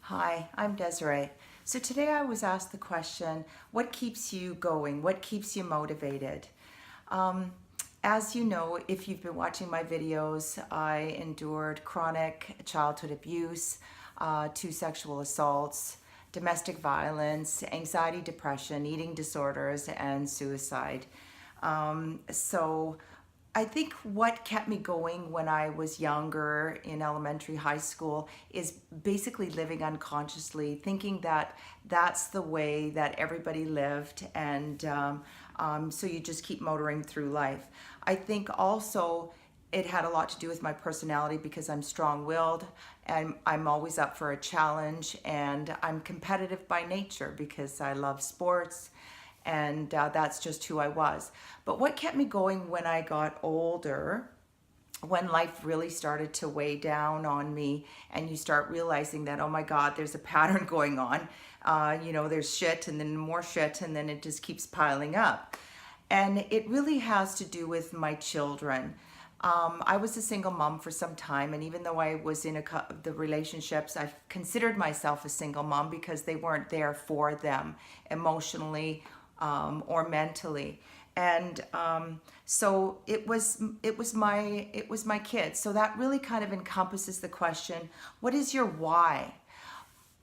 Hi, I'm Desiree. So today I was asked the question, what keeps you going? What keeps you motivated? As you know, if you've been watching my videos, I endured chronic childhood abuse, 2 sexual assaults, domestic violence, anxiety, depression, eating disorders, and suicide. So I think what kept me going when I was younger in elementary, high school is basically living unconsciously, thinking that that's the way that everybody lived, and so you just keep motoring through life. I think also it had a lot to do with my personality because I'm strong-willed and I'm always up for a challenge, and I'm competitive by nature because I love sports, and that's just who I was. But what kept me going when I got older, when life really started to weigh down on me and you start realizing that, oh my God, there's a pattern going on. There's shit and then more shit, and then it just keeps piling up. And it really has to do with my children. I was a single mom for some time, and even though I was in the relationships, I considered myself a single mom because they weren't there for them emotionally or mentally. And so it was my kids. So that really kind of encompasses the question: what is your why?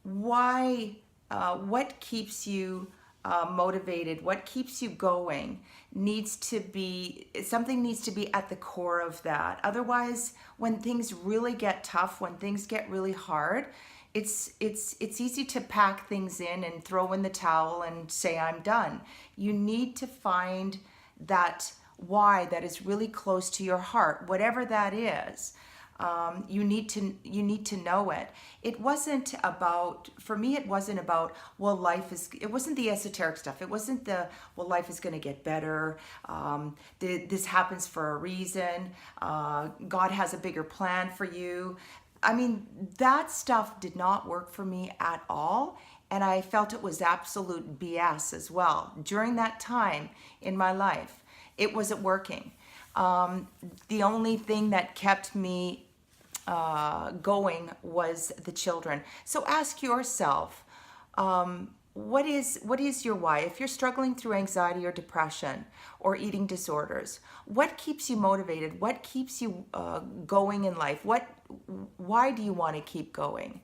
Why? What keeps you motivated? What keeps you going? Something needs to be at the core of that. Otherwise, when things really get tough, when things get really hard, it's easy to pack things in and throw in the towel and say, I'm done. You need to find that why that is really close to your heart, whatever that is. You need to know it. It wasn't about, for me, it wasn't about, well, it wasn't the esoteric stuff. It wasn't well, life is going to get better. This happens for a reason. God has a bigger plan for you. I mean, that stuff did not work for me at all. And I felt it was absolute BS as well. During that time in my life, it wasn't working. The only thing that kept me going was the children. So ask yourself, what is your why? If you're struggling through anxiety or depression or eating disorders, what keeps you motivated? What keeps you going in life? Why do you want to keep going?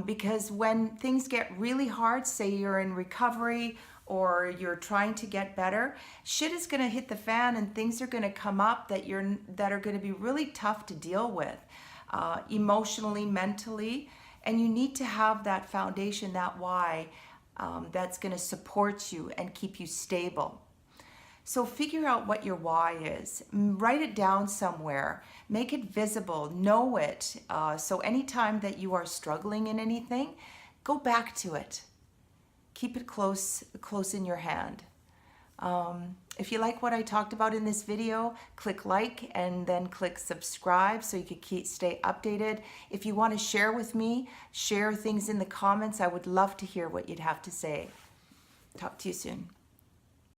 Because when things get really hard, say you're in recovery or you're trying to get better, shit is going to hit the fan and things are going to come up that are going to be really tough to deal with, emotionally, mentally, and you need to have that foundation, that why, that's going to support you and keep you stable. So figure out what your why is. Write it down somewhere. Make it visible. Know it. So anytime that you are struggling in anything, go back to it. Keep it close in your hand. If you like what I talked about in this video, click like and then click subscribe so you can stay updated. If you want to share with me, share things in the comments. I would love to hear what you'd have to say. Talk to you soon.